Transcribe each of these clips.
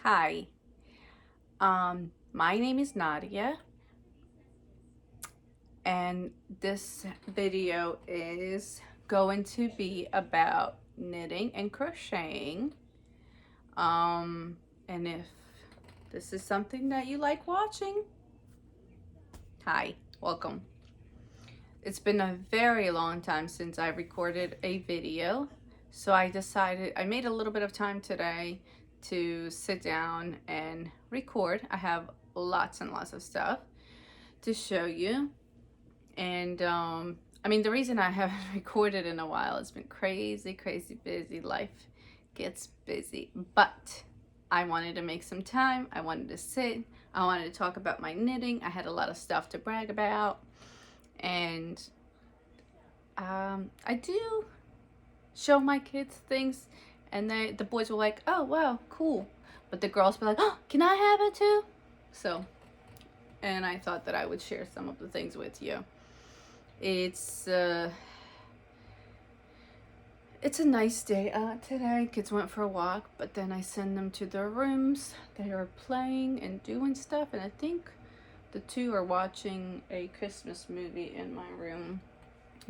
Hi, my name is Nadia, and this video is going to be about knitting and crocheting. Um, and if this is something that you like watching, hi, welcome. It's been a very long time since I recorded a video, so I made a little bit of time today to sit down and record. I have lots and lots of stuff to show you. And I mean, the reason I haven't recorded in a while, it's been crazy busy. Life gets busy, but I wanted to make some time. I wanted to sit. I wanted to talk about my knitting. I had a lot of stuff to brag about, and I do show my kids things, and the boys were like, "Oh wow, cool," but the girls were like, "Oh, can I have it too?" So, and I thought that I would share some of the things with you. It's a nice day out today. Kids went for a walk, but then I send them to their rooms. They are playing and doing stuff, and I think the two are watching a Christmas movie in my room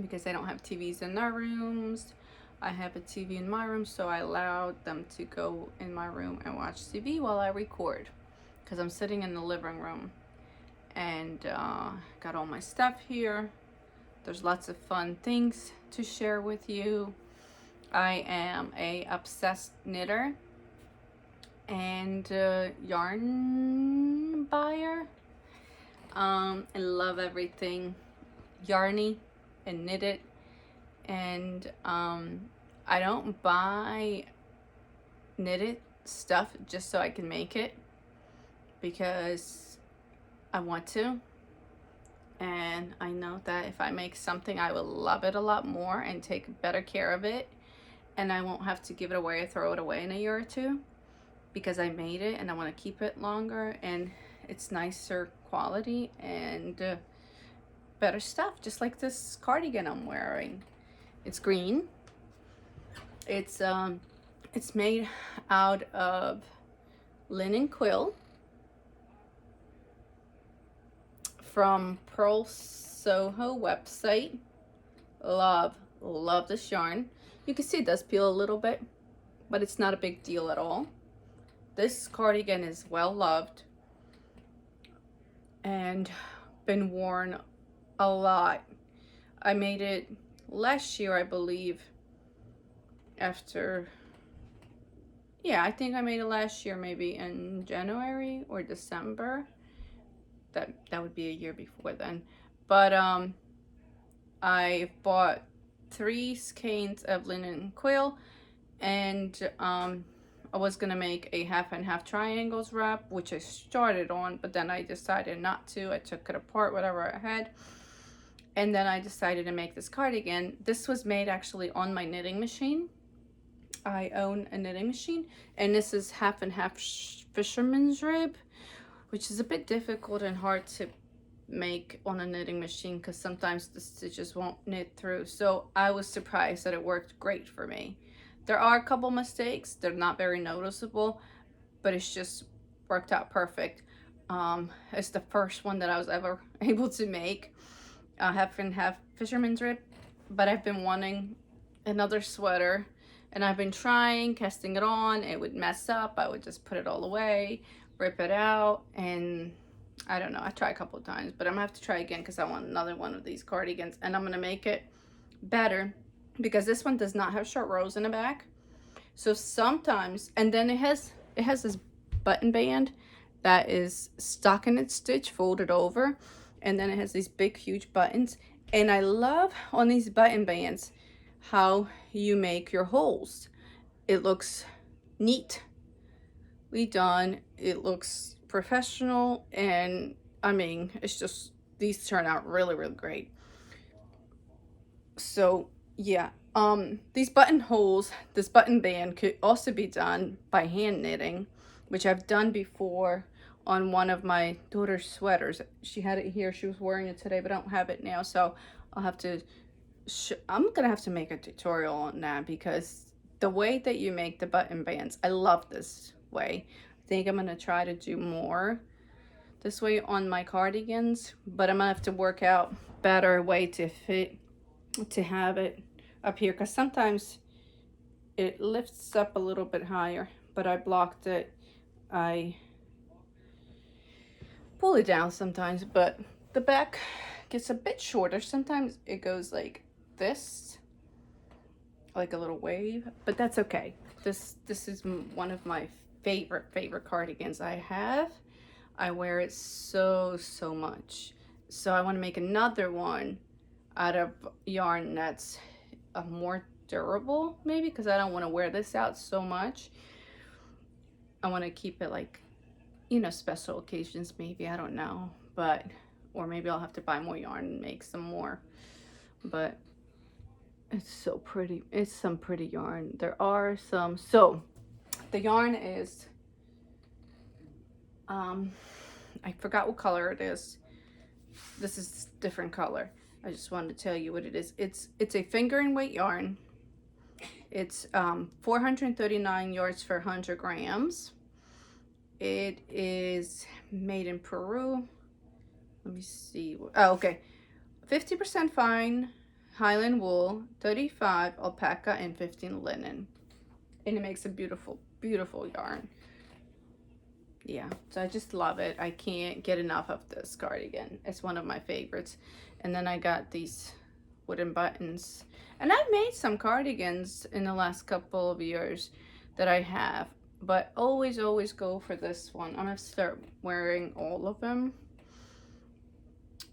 because they don't have TVs in their rooms. I have a TV in my room, so I allowed them to go in my room and watch TV while I record because I'm sitting in the living room and got all my stuff here. There's lots of fun things to share with you. I am a obsessed knitter and yarn buyer. I love everything yarny and knitted, and I don't buy knitted stuff just so I can make it because I want to. And I know that if I make something, I will love it a lot more and take better care of it. And I won't have to give it away or throw it away in a year or two because I made it and I want to keep it longer. And it's nicer quality and better stuff. Just like this cardigan I'm wearing. It's green. It's made out of linen quill from Purl Soho website. Love this yarn. You can see it does peel a little bit, but it's not a big deal at all. This cardigan is well loved and been worn a lot. I made it last year, I believe, I think I made it last year, maybe in January or December. That would be a year before then. But I bought 3 skeins of linen quill, and I was gonna make a half and half triangles wrap, which I started on, but then I decided not to. I took it apart, whatever I had, and then I decided to make this cardigan. This was made actually on my knitting machine. I own a knitting machine, and this is half and half fisherman's rib, which is a bit difficult and hard to make on a knitting machine because sometimes the stitches won't knit through. So I was surprised that it worked great for me. There are a couple mistakes. They're not very noticeable, but it's just worked out perfect. It's the first one that I was ever able to make. Half and half fisherman's rib, but I've been wanting another sweater, and I've been trying, casting it on. It would mess up. I would just put it all away, rip it out, and I don't know. I tried a couple of times, but I'm gonna have to try again because I want another one of these cardigans, and I'm gonna make it better because this one does not have short rows in the back. So sometimes, and then it has this button band that is stockinette stitch folded over, and then it has these big huge buttons. And I love on these button bands how you make your holes. It looks neatly done. It looks professional, and I mean, it's just, these turn out really great. So yeah, these buttonholes, this button band could also be done by hand knitting, which I've done before on one of my daughter's sweaters. She had it here. She was wearing it today, but I don't have it now, so I'll have to I'm gonna have to make a tutorial on that because the way that you make the button bands, I love this way. I think I'm gonna try to do more this way on my cardigans, but I'm gonna have to work out better way to have it up here, because sometimes it lifts up a little bit higher, but I blocked it. I pull it down sometimes, but the back gets a bit shorter. Sometimes it goes like this, like a little wave, but that's okay. This is one of my favorite cardigans I have. I wear it so much. So I want to make another one out of yarn that's more durable, maybe, because I don't want to wear this out so much. I want to keep it like, you know, special occasions, maybe, I don't know, but, or maybe I'll have to buy more yarn and make some more. But it's so pretty. It's some pretty yarn. There are some. So the yarn is I forgot what color it is. This is different color. I just wanted to tell you what it is. It's a finger and weight yarn. It's 439 yards for 100 grams. It is made in Peru. Let me see. Oh, okay. 50% fine Highland wool, 35 alpaca, and 15 linen. And it makes a beautiful, beautiful yarn. Yeah, so I just love it. I can't get enough of this cardigan. It's one of my favorites. And then I got these wooden buttons. And I've made some cardigans in the last couple of years that I have. But always go for this one. I'm going to start wearing all of them.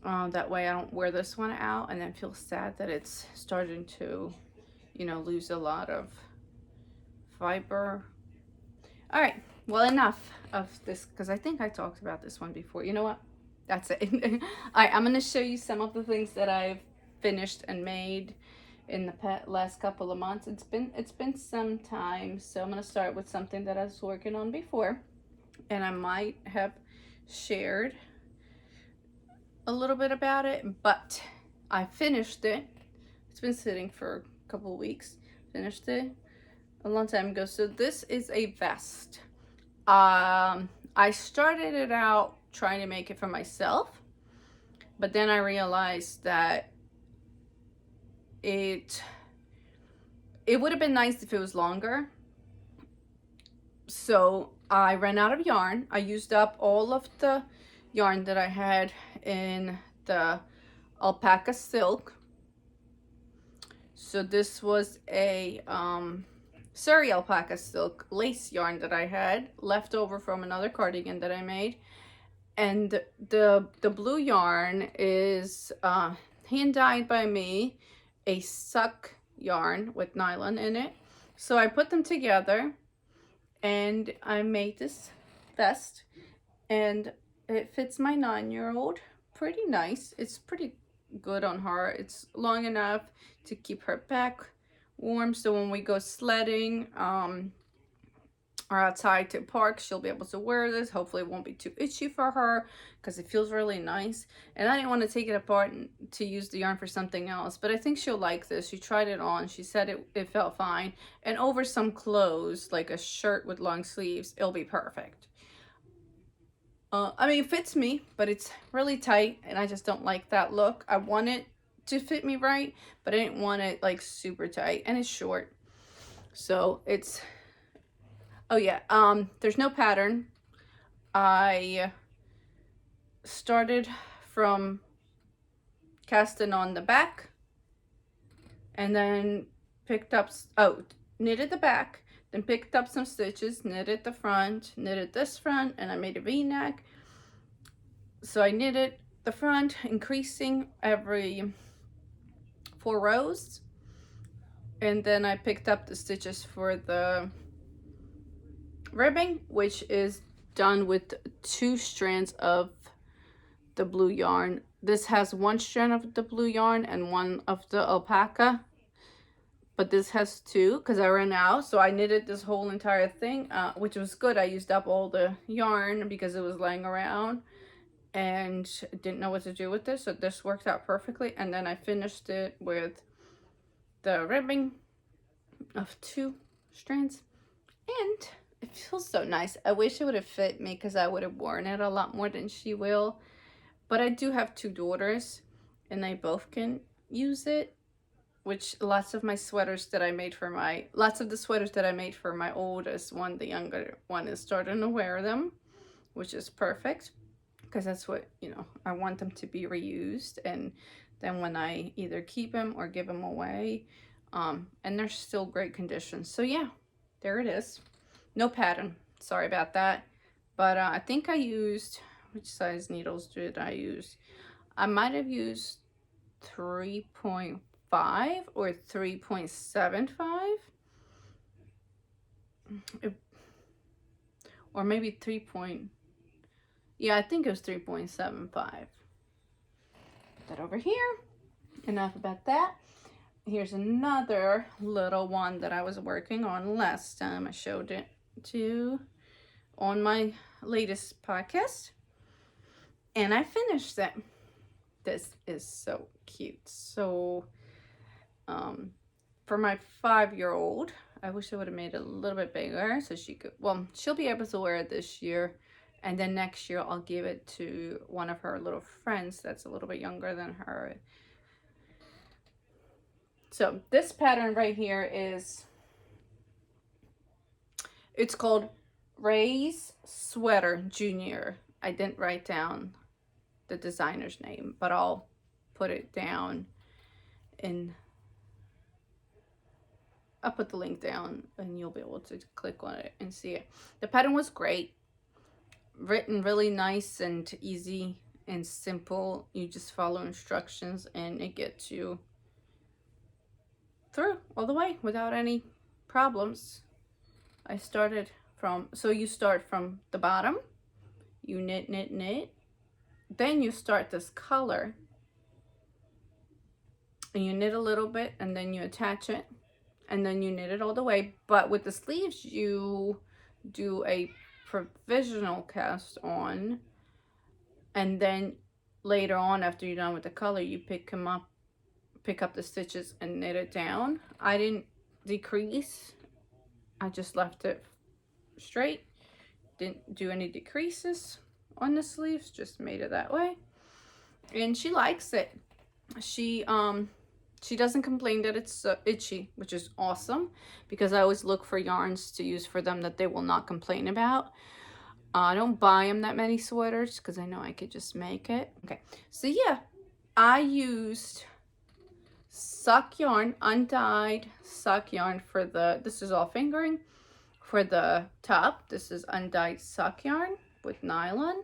That way I don't wear this one out and then feel sad that it's starting to, you know, lose a lot of fiber. All right, well, enough of this, because I think I talked about this one before. You know what? That's it. All right, I'm going to show you some of the things that I've finished and made in the last couple of months. It's been some time, so I'm going to start with something that I was working on before, and I might have shared a little bit about it, but I finished it. It's been sitting for a couple of weeks. Finished it a long time ago. So this is a vest. I started it out trying to make it for myself, but then I realized that it would have been nice if it was longer. So I ran out of yarn. I used up all of the yarn that I had in the alpaca silk. So this was a Surrey alpaca silk lace yarn that I had left over from another cardigan that I made. And the blue yarn is hand dyed by me, a suck yarn with nylon in it. So I put them together and I made this vest, and it fits my 9-year-old pretty nice. It's pretty good on her. It's long enough to keep her back warm, so when we go sledding or outside to park, she'll be able to wear this. Hopefully it won't be too itchy for her, because it feels really nice. And I didn't want to take it apart to use the yarn for something else, but I think she'll like this. She tried it on. She said it felt fine. And over some clothes, like a shirt with long sleeves, it'll be perfect. I mean, it fits me, but it's really tight, and I just don't like that look. I want it to fit me right, but I didn't want it like super tight, and it's short. So it's, oh yeah, there's no pattern. I started from casting on the back, and then picked up, knitted the back, then picked up some stitches, knitted the front, knitted this front, and I made a V-neck. So I knitted the front, increasing every 4 rows, and then I picked up the stitches for the ribbing, which is done with 2 strands of the blue yarn. This has 1 strand of the blue yarn and 1 of the alpaca, but this has 2 because I ran out. So I knitted this whole entire thing, which was good. I used up all the yarn because it was laying around and didn't know what to do with this, so this worked out perfectly. And then I finished it with the ribbing of 2 strands, and it feels so nice. I wish it would have fit me because I would have worn it a lot more than she will. But I do have 2 daughters and they both can use it, which lots of the sweaters that I made for my oldest one, the younger one, is starting to wear them, which is perfect because that's what, you know, I want them to be reused. And then when I either keep them or give them away, and they're still great condition. So yeah, there it is. No pattern. Sorry about that. But I think I used, which size needles did I use? I might have used 3.5 or 3.75. Or maybe 3. Yeah, I think it was 3.75. Put that over here. Enough about that. Here's another little one that I was working on last time. I showed it to on my latest podcast. And I finished it. This is so cute. So, for my 5-year-old, I wish I would have made it a little bit bigger so she could, well, she'll be able to wear it this year. And then next year I'll give it to one of her little friends that's a little bit younger than her. So this pattern right here is, it's called Ray's Sweater Junior. I didn't write down the designer's name, but I'll put it down in, I'll put the link down and you'll be able to click on it and see it. The pattern was great, written really nice and easy and simple. You just follow instructions and it gets you through all the way without any problems. I started from, so you start from the bottom, you knit, knit, knit, then you start this color and you knit a little bit and then you attach it and then you knit it all the way. But with the sleeves you do a provisional cast on, and then later on after you're done with the color you pick up the stitches and knit it down. I didn't decrease, I just left it straight, didn't do any decreases on the sleeves, just made it that way. And she likes it. She doesn't complain that it's so itchy, which is awesome because I always look for yarns to use for them that they will not complain about. I don't buy them that many sweaters because I know I could just make it. Okay, so yeah, I used sock yarn, undyed sock yarn for the, this is all fingering. For the top, this is undyed sock yarn with nylon.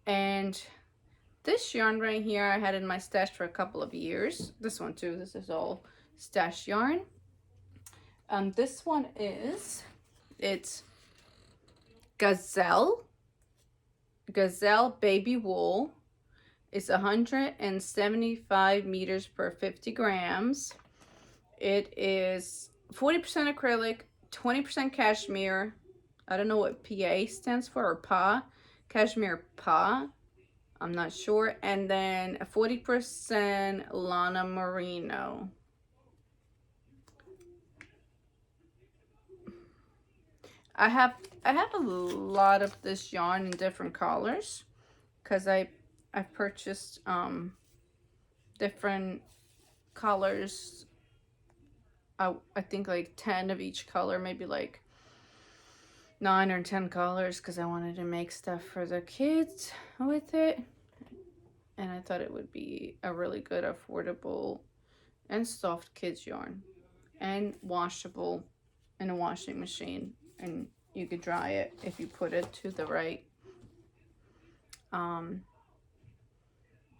And this yarn right here I had in my stash for a couple of years. This one too, this is all stash yarn. This one is, it's Gazelle baby wool. It's 175 meters per 50 grams. It is 40% acrylic, 20% cashmere. I don't know what PA stands for, or PA. Cashmere PA. I'm not sure. And then 40% Lana Merino. I have a lot of this yarn in different colors because I've purchased different colors. I think like 10 of each color, maybe like 9 or 10 colors, because I wanted to make stuff for the kids with it. And I thought it would be a really good, affordable, and soft kids yarn. And washable in a washing machine. And you could dry it if you put it to the right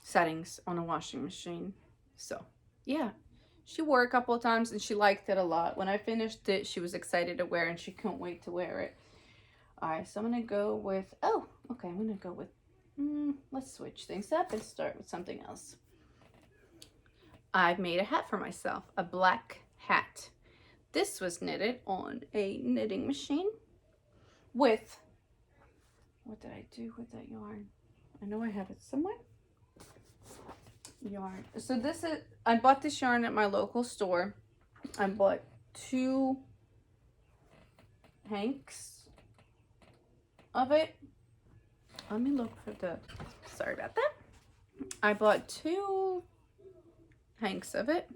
settings on a washing machine. So, yeah. She wore it a couple of times and she liked it a lot. When I finished it, she was excited to wear it and she couldn't wait to wear it. Alright, so I'm going to go with, I'm going to go with, let's switch things up and start with something else. I've made a hat for myself, a black hat. This was knitted on a knitting machine with, what did I do with that yarn? I know I have it somewhere. Yarn. So this is, I bought this yarn at my local store. I bought 2 hanks of it. Let me look for the, sorry about that. I bought 2 hanks of it,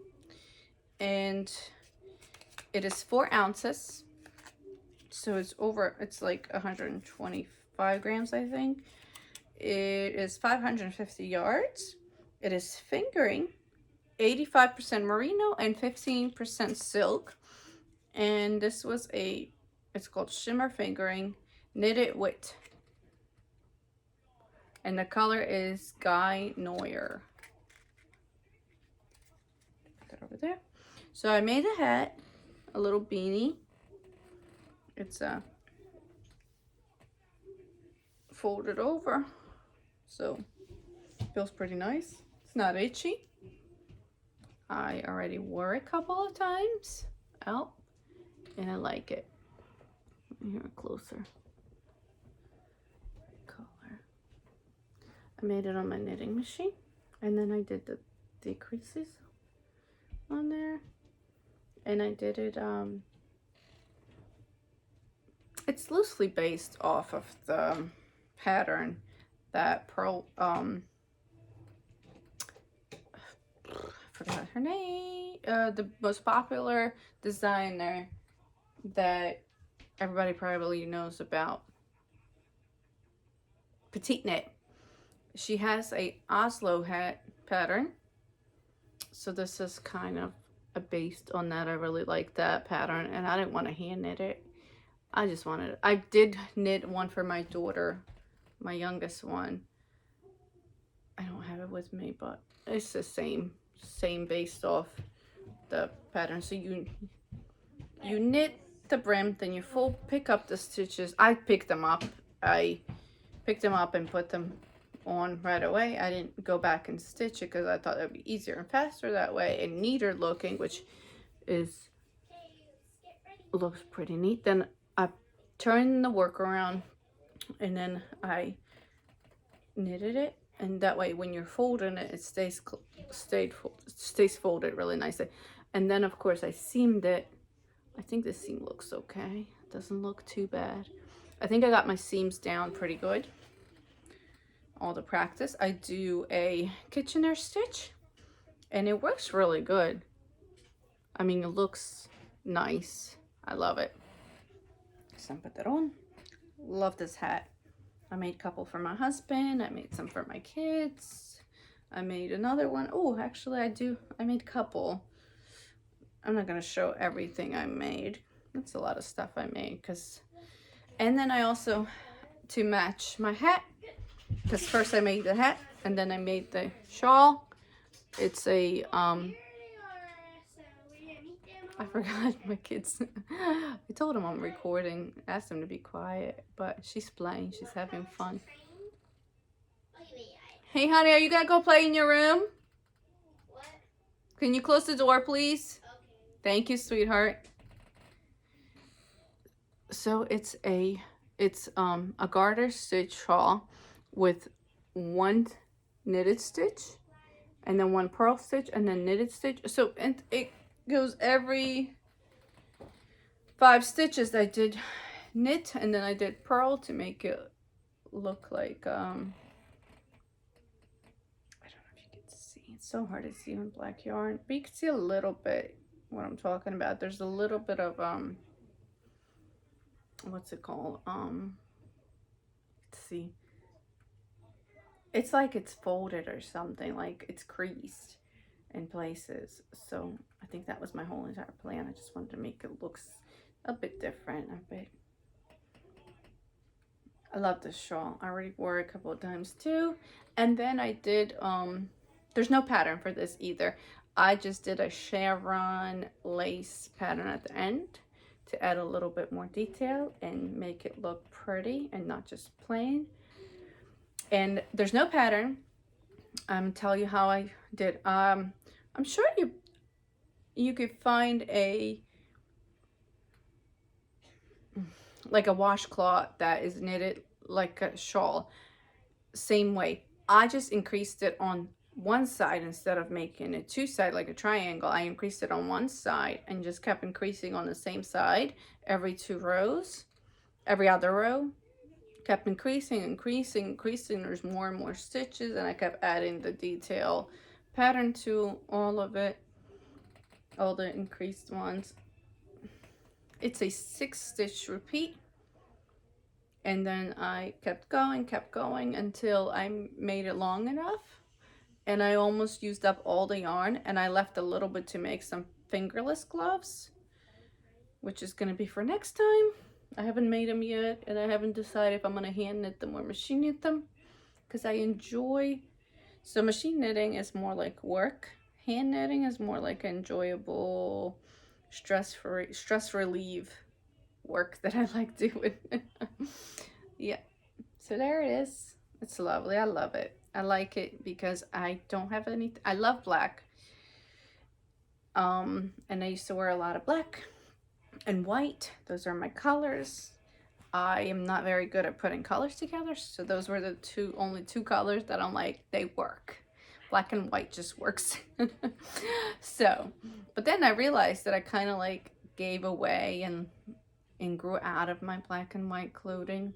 and it is 4 ounces. So it's like 125 grams, I think. It is 550 yards. It is fingering, 85% merino and 15% silk. And this was it's called Shimmer Fingering, knitted with, and the color is Guy Noir. Put that over there. So I made a hat, a little beanie. It's folded over, so it feels pretty nice. It's not itchy. I already wore it a couple of times out, and I like it. Let me hear it closer. Color. I made it on my knitting machine, and then I did the decreases on there, and I did it it's loosely based off of the pattern that Purl I forgot her name, the most popular designer that everybody probably knows about, Petite Knit. She has a Oslo hat pattern, so this is kind of based on that. I really like that pattern, and I didn't want to hand knit it. I did knit one for my daughter, my youngest one. I don't have it with me, but it's the same based off the pattern. So you knit the brim, then you pick up the stitches. I picked them up and put them on right away. I didn't go back and stitch it because I thought it would be easier and faster that way, and neater looking, which looks pretty neat. Then I turned the work around, and then I knitted it, and that way when you're folding it, it stays folded really nicely. And then of course I seamed it. I think the seam looks okay. It doesn't look too bad. I think I got my seams down pretty good. All the practice. I do a Kitchener stitch, and it works really good. I mean, it looks nice. I love it. So I put that on. Love this hat. I made a couple for my husband. I made some for my kids. I made another one. Oh, actually I made a couple. I'm not going to show everything I made. That's a lot of stuff I made. And then I also, to match my hat, because first I made the hat, and then I made the shawl. It's a, I forgot my kids. I told them I'm recording, asked them to be quiet, but she's playing. She's having fun. Hey, honey, are you going to go play in your room? What? Can you close the door, please? Okay. Thank you, sweetheart. So it's a garter stitch shawl with 1 knitted stitch, and then 1 purl stitch, and then knitted stitch. So it goes every 5 stitches. I did knit, and then I did purl to make it look like I don't know if you can see. It's so hard to see on black yarn, but you can see a little bit what I'm talking about. There's a little bit of what's it called? Let's see. It's like it's folded or something, like it's creased in places. So I think that was my whole entire plan. I just wanted to make it look a bit different, I love this shawl. I already wore it a couple of times too. And then I did, there's no pattern for this either. I just did a chevron lace pattern at the end to add a little bit more detail and make it look pretty and not just plain. And there's no pattern. I'm tell you how I did. I'm sure you could find like a washcloth that is knitted like a shawl, same way. I just increased it on one side instead of making it 2 sides like a triangle. I increased it on one side and just kept increasing on the same side every 2 rows, every other row. kept increasing. There's more and more stitches, and I kept adding the detail pattern to all of it, all the increased ones. It's a 6-stitch repeat, and then I kept going until I made it long enough, and I almost used up all the yarn, and I left a little bit to make some fingerless gloves, which is going to be for next time. I haven't made them yet, and I haven't decided if I'm going to hand knit them or machine knit them, because I enjoy, so machine knitting is more like work, hand knitting is more like enjoyable, stress relief work that I like doing. Yeah, so there it is. It's lovely. I love it. I like it because I don't have any, I love black, and I used to wear a lot of black and white. Those are my colors. I am not very good at putting colors together, so those were the only two colors that I'm like, they work. Black and white just works. So, but then I realized that I kind of like gave away and grew out of my black and white clothing,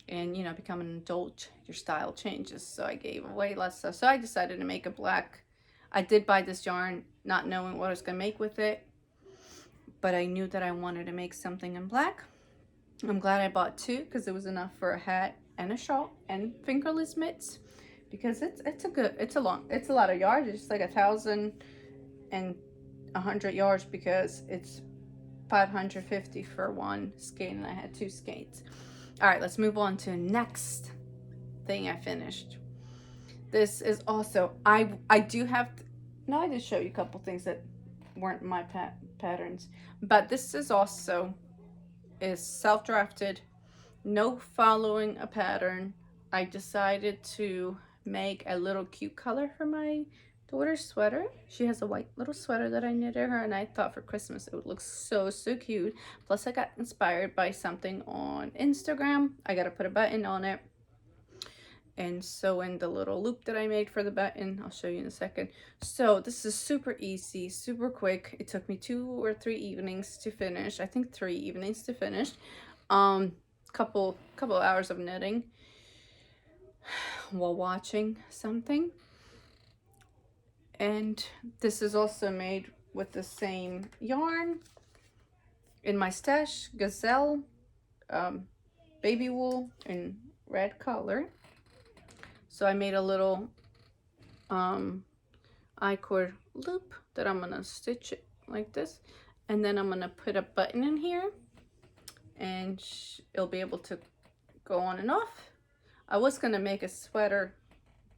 and you know, become an adult, your style changes, so I gave away less stuff. So I decided to make a black. I did buy this yarn not knowing what I was gonna make with it, but I knew that I wanted to make something in black. I'm glad I bought two, because it was enough for a hat and a shawl and fingerless mitts, because it's a lot of yards. It's like 1,100 yards, because it's 550 for one skate, and I had 2 skates. All right, let's move on to the next thing I finished. This is also, I do have, no, I did show you a couple things that weren't my patterns, but this is also is self-drafted, no following a pattern. I decided to make a little cute color for my daughter's sweater. She has a white little sweater that I knitted her, and I thought for Christmas it would look so cute. Plus I got inspired by something on Instagram. I got to put a button on it and sew in the little loop that I made for the button. I'll show you in a second. So this is super easy, super quick. It took me 2 or 3 evenings to finish. I think 3 evenings to finish. Couple hours of knitting while watching something. And this is also made with the same yarn in my stash, gazelle, baby wool in red color. So I made a little I-cord loop that I'm gonna stitch it like this, and then I'm gonna put a button in here, and it'll be able to go on and off. I was gonna make a sweater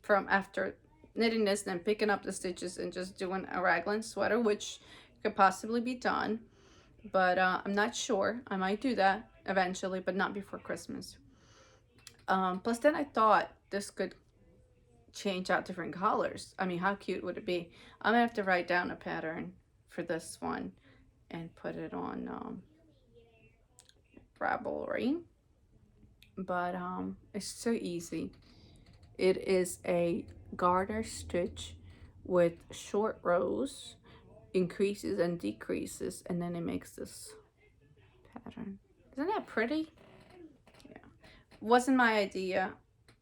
from after knitting this, then picking up the stitches and just doing a raglan sweater, which could possibly be done, but I'm not sure. I might do that eventually, but not before Christmas. Plus then I thought this could change out different colors. I mean, how cute would it be? I'm gonna have to write down a pattern for this one and put it on Ravelry, but it's so easy. It is a garter stitch with short rows, increases and decreases, and then it makes this pattern. Isn't that pretty? Yeah, wasn't my idea.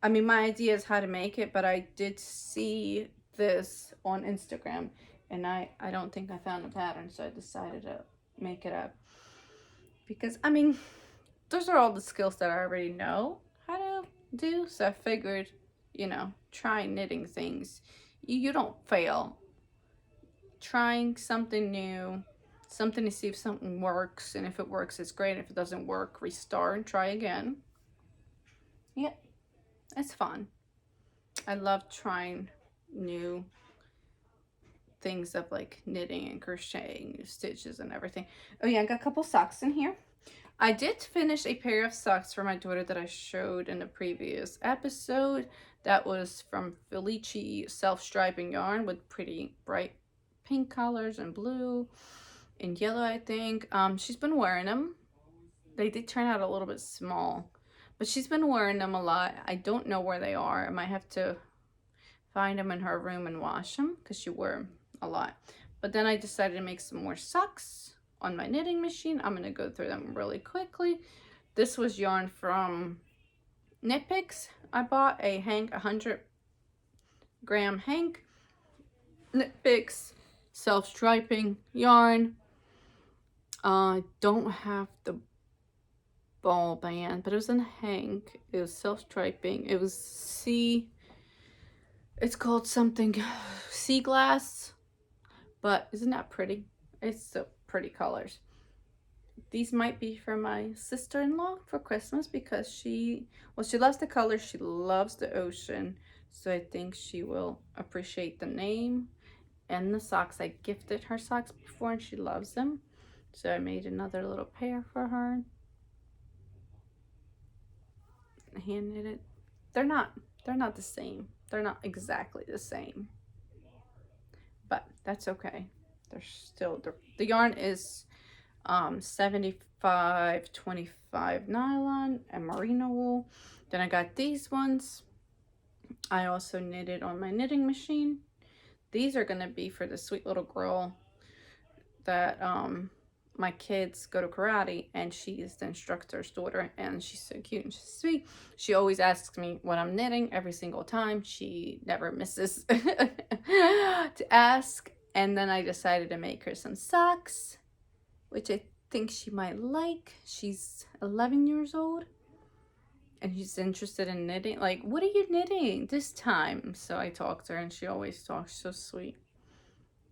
I mean, my idea is how to make it, but I did see this on Instagram, and I don't think I found a pattern, so I decided to make it up. Because, I mean, those are all the skills that I already know how to do, so I figured, you know, try knitting things. You don't fail. Trying something new, something to see if something works, and if it works, it's great. If it doesn't work, restart and try again. Yeah. It's fun. I love trying new things of like knitting and crocheting, new stitches and everything. Oh yeah, I got a couple socks in here. I did finish a pair of socks for my daughter that I showed in the previous episode. That was from Felici self-striping yarn with pretty bright pink colors and blue and yellow, I think. She's been wearing them. They did turn out a little bit small, but she's been wearing them a lot. I don't know where they are. I might have to find them in her room and wash them, because she wore them a lot. But then I decided to make some more socks on my knitting machine. I'm going to go through them really quickly. This was yarn from knit picks. I bought a hank, 100-gram hank, knit picks, self-striping yarn. Don't have the ball band, but it was in hank. It was self-striping. It was it's called something sea glass, but isn't that pretty? It's so pretty colors. These might be for my sister-in-law for Christmas because she loves the color, she loves the ocean, so I think she will appreciate the name and the socks. I gifted her socks before and she loves them, so I made another little pair for her. Hand knitted. They're not the same. They're not exactly the same, but that's okay. They're still the yarn is 75/25 nylon and merino wool. Then I got these ones. I also knitted on my knitting machine. These are gonna be for the sweet little girl that my kids go to karate, and she is the instructor's daughter, and she's so cute and she's sweet. She always asks me what I'm knitting every single time. She never misses to ask. And then I decided to make her some socks, which I think she might like. She's 11 years old and she's interested in knitting. Like, what are you knitting this time? So I talked to her and she always talks so sweet.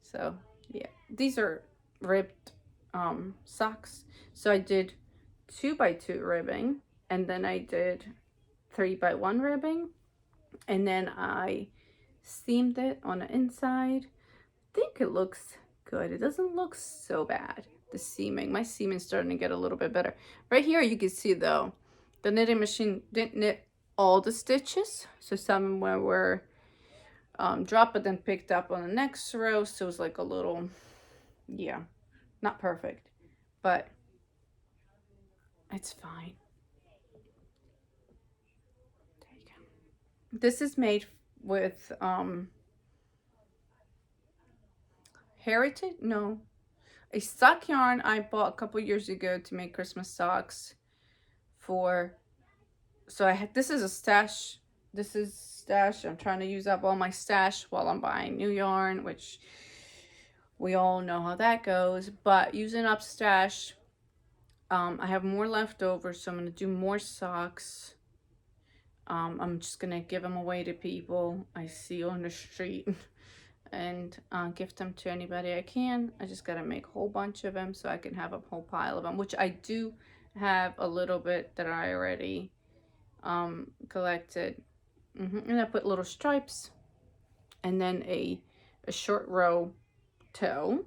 So yeah, these are ribbed socks. So I did 2x2 ribbing, and then I did 3x1 ribbing, and then I seamed it on the inside. I think it looks good. It doesn't look so bad. The seaming, my seaming's starting to get a little bit better. Right here you can see though, the knitting machine didn't knit all the stitches, so some were dropped but then picked up on the next row, so it was like a little, yeah, not perfect, but it's fine. There you go. This is made with heritage, no, a sock yarn I bought a couple years ago to make Christmas socks for. So I had, this is a stash. This is stash. I'm trying to use up all my stash while I'm buying new yarn, which we all know how that goes. But using up stash, I have more left over, so I'm going to do more socks. I'm just going to give them away to people I see on the street and gift them to anybody I can. I just got to make a whole bunch of them so I can have a whole pile of them, which I do have a little bit that I already collected. And I put little stripes, and then a short row toe,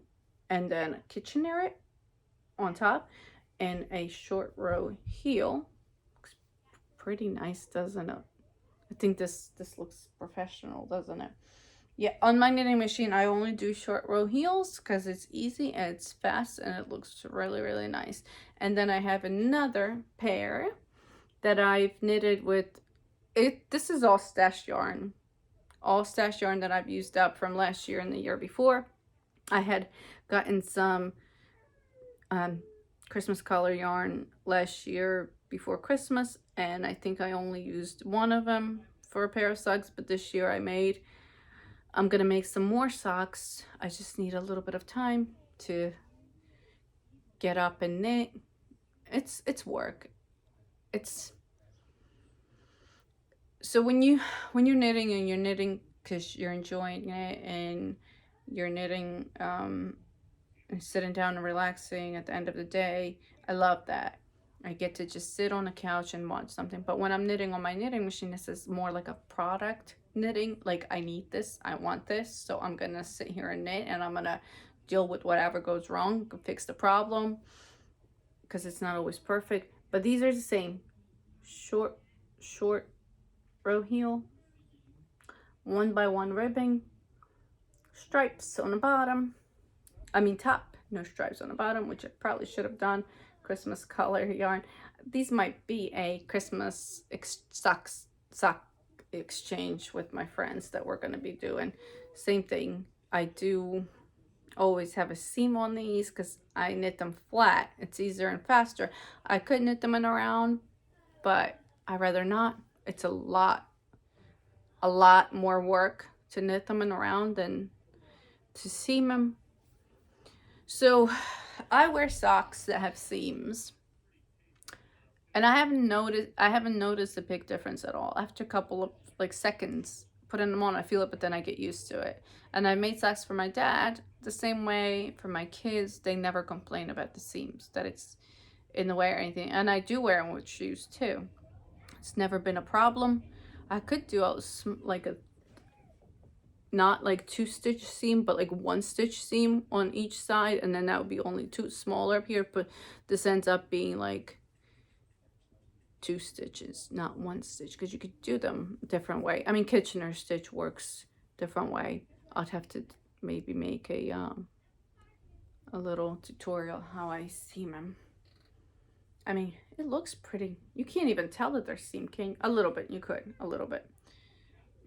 and then a kitchenette on top, and a short row heel. Looks pretty nice, doesn't it? I think this looks professional, doesn't it? Yeah, on my knitting machine I only do short row heels because it's easy and it's fast and it looks really, really nice. And then I have another pair that I've knitted with it. This is all stash yarn that I've used up from last year and the year before. I had gotten some Christmas color yarn last year before Christmas, and I think I only used one of them for a pair of socks, but this year I'm gonna make some more socks. I just need a little bit of time to get up and knit. It's work. It's so when you're knitting, and you're knitting because you're enjoying it, and you're knitting and sitting down and relaxing at the end of the day, I love that. I get to just sit on the couch and watch something. But when I'm knitting on my knitting machine, this is more like a product knitting. Like, I need this, I want this, so I'm gonna sit here and knit, and I'm gonna deal with whatever goes wrong, fix the problem, because it's not always perfect. But these are the same. Short row heel, 1x1 ribbing, stripes on the bottom, top, no stripes on the bottom, which I probably should have done. Christmas color yarn. These might be a Christmas sock exchange with my friends that we're going to be doing. Same thing, I do always have a seam on these because I knit them flat. It's easier and faster. I could knit them in a round, but I'd rather not. it's a lot more work to knit them around than to seam them. So I wear socks that have seams, and I haven't noticed a big difference at all. After a couple of like seconds putting them on, I feel it, but then I get used to it. And I made socks for my dad the same way for my kids. They never complain about the seams, that it's in the way or anything. And I do wear them with shoes too. It's never been a problem. I could do like a not like 2-stitch seam, but like 1-stitch seam on each side, and then that would be only 2 smaller up here, but this ends up being like 2 stitches, not 1 stitch, because you could do them a different way. I mean, Kitchener stitch works different way. I'd have to maybe make a little tutorial how I seam them. I mean, it looks pretty. You can't even tell that they're seam, can you? A little bit, you could, a little bit.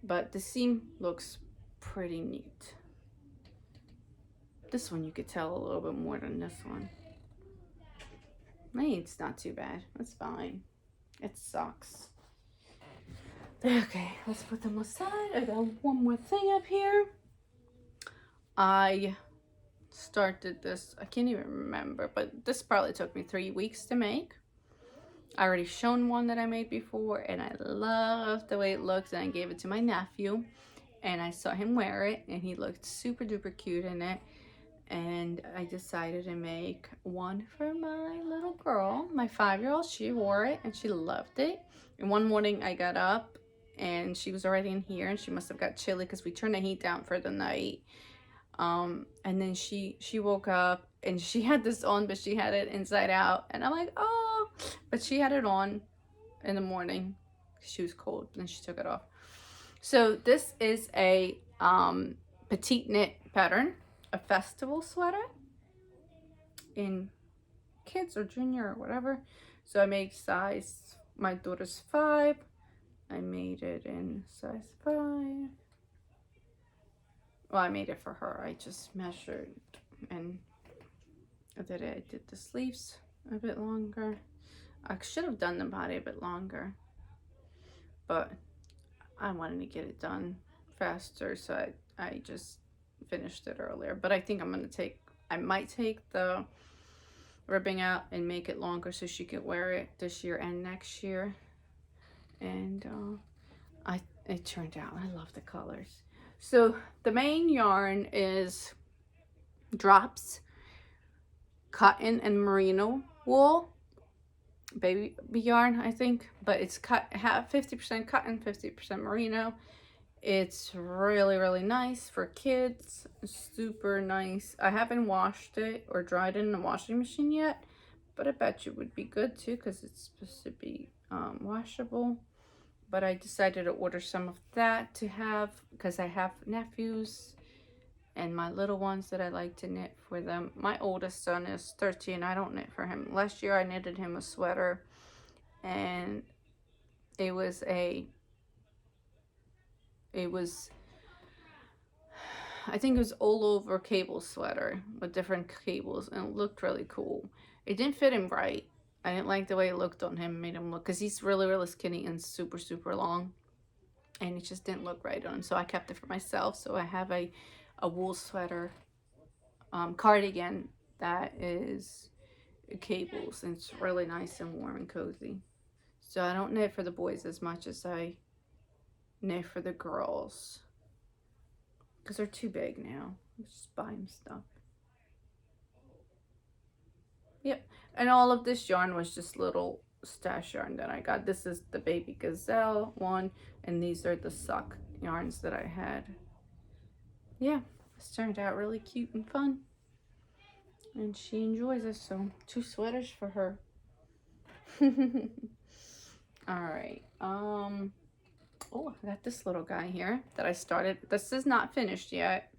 But the seam looks pretty neat. This one you could tell a little bit more than this one. Hey, it's not too bad. That's fine. It sucks. Okay, let's put them aside. I got one more thing up here. I started this, I can't even remember, but this probably took me 3 weeks to make. I already shown one that I made before, and I love the way it looks, and I gave it to my nephew, and I saw him wear it, and he looked super duper cute in it. And I decided to make one for my little girl, my 5-year-old. She wore it and she loved it. And one morning I got up and she was already in here, and she must have got chilly because we turned the heat down for the night. And then she woke up and she had this on, but she had it inside out. And I'm like, oh, but she had it on in the morning. She was cold, and then she took it off. So this is a petite knit pattern. A festival sweater in kids or junior or whatever. So I made size, my daughter's 5. I made it in size 5. Well, I made it for her. I just measured and I did the sleeves a bit longer. I should have done the body a bit longer, but I wanted to get it done faster, so I just finished it earlier. But I think I might take the ribbing out and make it longer so she could wear it this year and next year. And it turned out, I love the colors. So the main yarn is Drops cotton and merino wool, baby yarn, I think, but it's 50% cotton, 50% merino. It's really nice for kids. Super nice. I haven't washed it or dried it in the washing machine yet, but I bet you would be good too because it's supposed to be washable. But I decided to order some of that to have because I have nephews and my little ones that I like to knit for them. My oldest son is 13. I don't knit for him. Last year I knitted him a sweater, and it was I think it was all over cable sweater with different cables, and it looked really cool. It didn't fit him right. I didn't like the way it looked on him. It made him look, because he's really skinny and super long, and it just didn't look right on him, so I kept it for myself. So I have a wool sweater cardigan that is cables, and it's really nice and warm and cozy. So I don't knit for the boys as much as I knit for the girls because they're too big now. Let's just buy them stuff. Yep. And all of this yarn was just little stash yarn that I got. This is the baby gazelle one, and these are the sock yarns that I had. Yeah, this turned out really cute and fun, and she enjoys it. So 2 sweaters for her. All right. Oh, I got this little guy here that I started. This is not finished yet.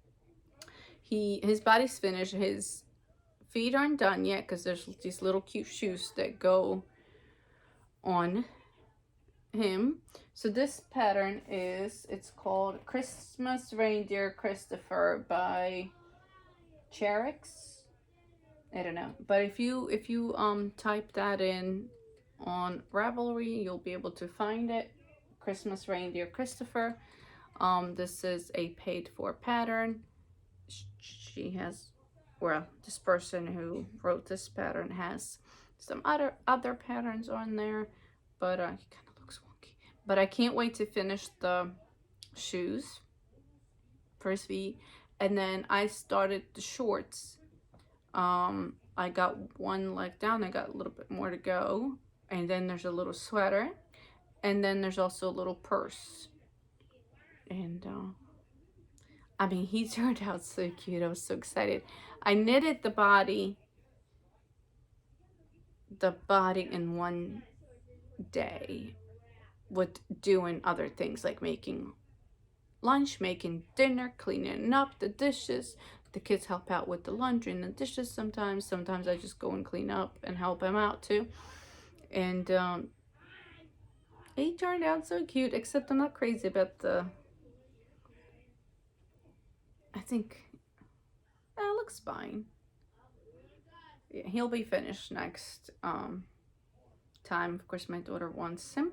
His body's finished. His feet aren't done yet because there's these little cute shoes that go on him. So this pattern it's called Christmas Reindeer Christopher by Cherix. I don't know, but if you type that in on Ravelry, you'll be able to find it. Christmas Reindeer Christopher. This is a paid for pattern. She has, well, this person who wrote this pattern has some other patterns on there, but it kind of looks wonky. But I can't wait to finish the shoes for his feet. And then I started the shorts. I got one leg down. I got a little bit more to go. And then there's a little sweater. And then there's also a little purse. And I mean, he turned out so cute. I was so excited. I knitted the body in one day with doing other things like making lunch, making dinner, cleaning up the dishes. The kids help out with the laundry and the dishes sometimes. Sometimes I just go and clean up and help him out too. And he turned out so cute, except I'm not crazy about the, I think, it looks fine. Yeah, he'll be finished next time. Of course, my daughter wants him.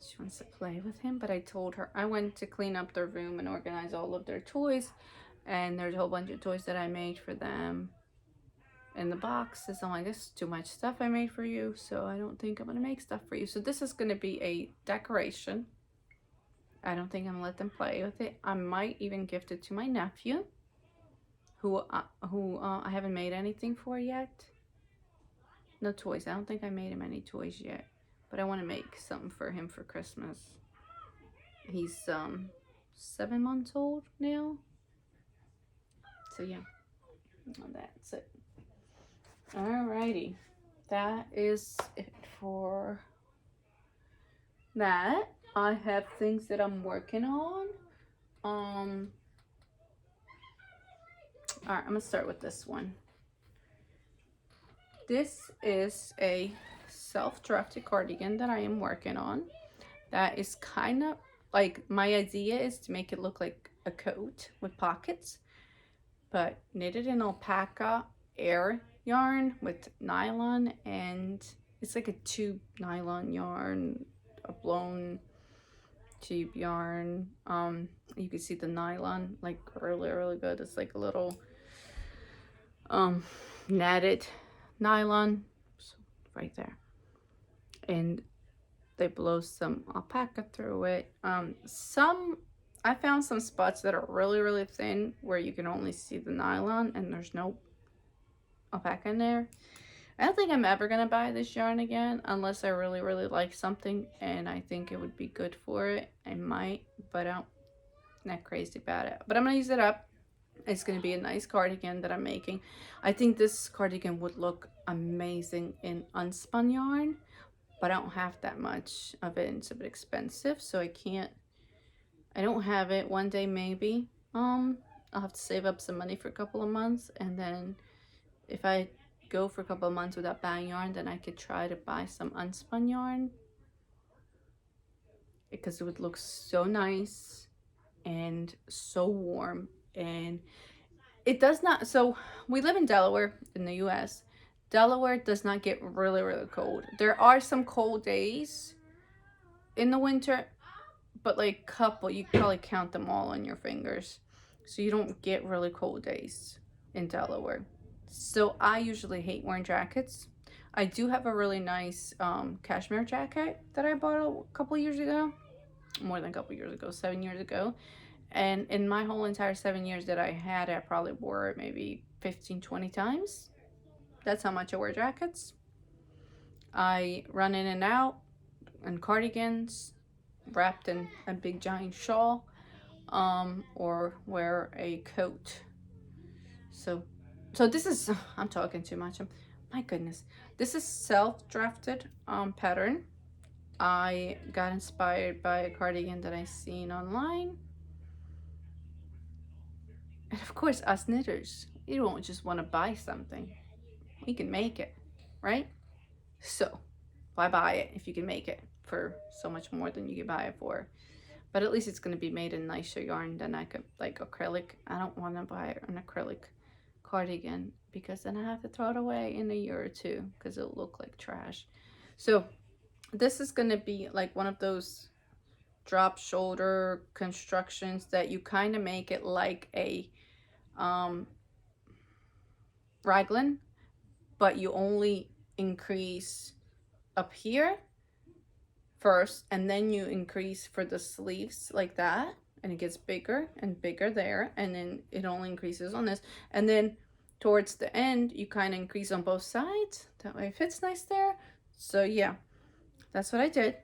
She wants to play with him, but I told her I went to clean up their room and organize all of their toys, and there's a whole bunch of toys that I made for them in the boxes. I'm like, this is too much stuff I made for you, so I don't think I'm gonna make stuff for you. So this is gonna be a decoration. I don't think I'm gonna let them play with it. I might even gift it to my nephew, who I haven't made anything for yet. No toys. I don't think I made him any toys yet, but I want to make something for him for Christmas. He's 7 months old now, so yeah, that's it. Alrighty, that is it for that. I have things that I'm working on. Alright, I'm gonna start with this one. This is a self-drafted cardigan that I am working on. That is kind of like, my idea is to make it look like a coat with pockets, but knitted in alpaca air yarn with nylon, and it's like a tube nylon yarn, a blown tube yarn. You can see the nylon like really good. It's like a little netted nylon right there, and they blow some alpaca through it. I found some spots that are really thin where you can only see the nylon and there's no alpaca in there. I don't think I'm ever gonna buy this yarn again unless I really like something and I think it would be good for it. I might, but I'm not crazy about it. But I'm gonna use it up. It's gonna be a nice cardigan that I'm making. I think this cardigan would look amazing in unspun yarn, but I don't have that much of it. It's a bit expensive, so I don't have it. One day maybe. I'll have to save up some money for a couple of months, and then if I go for a couple of months without buying yarn, then I could try to buy some unspun yarn, because it would look so nice and so warm. And it does not, so we live in Delaware in the US. Delaware does not get really cold. There are some cold days in the winter, but like couple, you can probably count them all on your fingers. So you don't get really cold days in Delaware. So I usually hate wearing jackets. I do have a really nice cashmere jacket that I bought a couple years ago. More than a couple years ago, 7 years ago. And in my whole entire 7 years that I had it, I probably wore it maybe 15-20 times. That's how much I wear jackets. I run in and out in cardigans, wrapped in a big giant shawl, or wear a coat. So this is, I'm talking too much. My goodness. This is self-drafted pattern. I got inspired by a cardigan that I seen online. And of course, us knitters, you don't just want to buy something. We can make it, right? So why buy it if you can make it for so much more than you can buy it for? But at least it's going to be made in nicer yarn than I could, like acrylic. I don't want to buy an acrylic cardigan because then I have to throw it away in a year or two because it'll look like trash. So This is going to be like one of those drop shoulder constructions that you kind of make it like a raglan, but you only increase up here first, and then you increase for the sleeves like that, and it gets bigger and bigger there, and then it only increases on this, and then towards the end you kind of increase on both sides, that way it fits nice there. So yeah, that's what I did.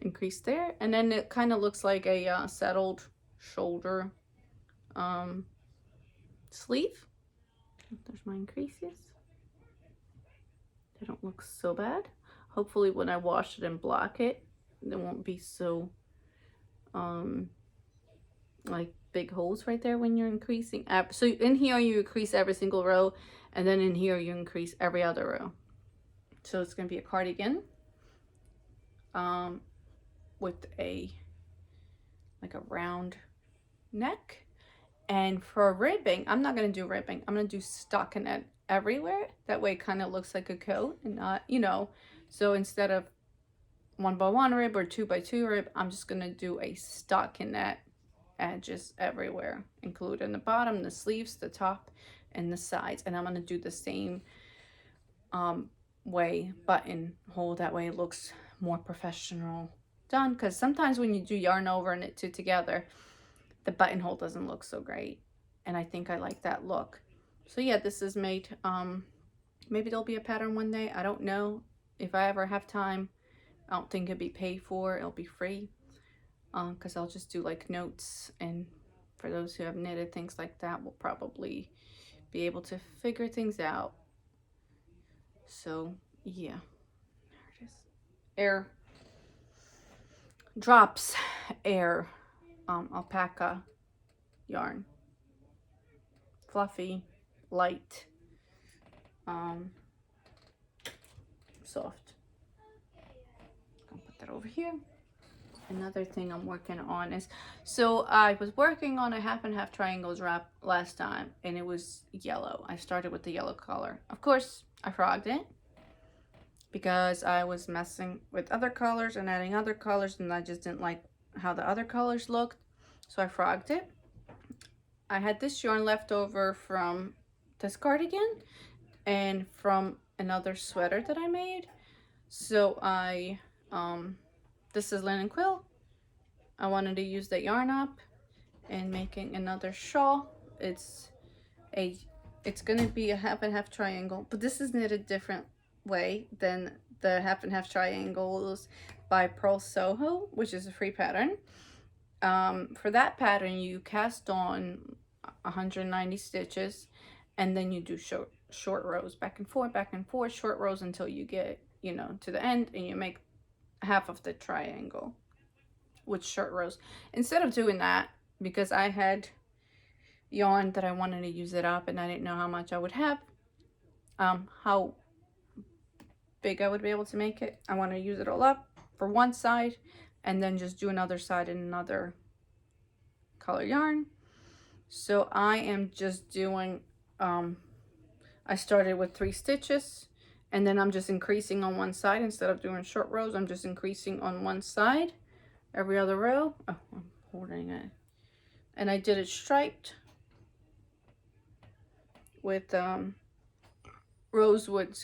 Increase there, and then it kind of looks like a settled shoulder sleeve. There's my increases. They don't look so bad. Hopefully when I wash it and block it, there won't be so like big holes right there when you're increasing. So in here you increase every single row, and then in here you increase every other row. So it's going to be a cardigan with a like a round neck. And for ribbing, I'm not going to do ribbing. I'm going to do stockinette everywhere. That way it kind of looks like a coat and not, you know. So instead of 1x1 rib or 2x2 rib, I'm just going to do a stockinette edges everywhere, including the bottom, the sleeves, the top, and the sides. And I'm going to do the same way buttonhole. That way it looks more professional done, because sometimes when you do yarn over and knit two together, the buttonhole doesn't look so great, and I think I like that look. So yeah, this is made, maybe there'll be a pattern one day, I don't know. If I ever have time, I don't think it'll be paid for, it'll be free, because I'll just do like notes, and for those who have knitted things like that will probably be able to figure things out. So yeah, there it is. Air drops, air alpaca yarn, fluffy, light, soft. I'll put that over here. Another thing I'm working on is, so I was working on a half and half triangles wrap last time, and it was yellow. I started with the yellow color. Of course, I frogged it because I was messing with other colors and adding other colors, and I just didn't like how the other colors looked, so I frogged it. I had this yarn left over from this cardigan and from another sweater that I made, so I this is linen quill. I wanted to use that yarn up and making another shawl. It's gonna be a half and half triangle, but this is knitted different way than the half and half triangles by Purl Soho, which is a free pattern. For that pattern, you cast on 190 stitches, and then you do short rows, back and forth, short rows until you get, you know, to the end, and you make half of the triangle with short rows. Instead of doing that, because I had yarn that I wanted to use it up, and I didn't know how much I would have, how big I would be able to make it, I want to use it all up for one side and then just do another side in another color yarn. So I am just doing I started with 3 stitches, and then I'm just increasing on one side. Instead of doing short rows, I'm just increasing on one side every other row. Oh, I'm holding it. And I did it striped with rosewood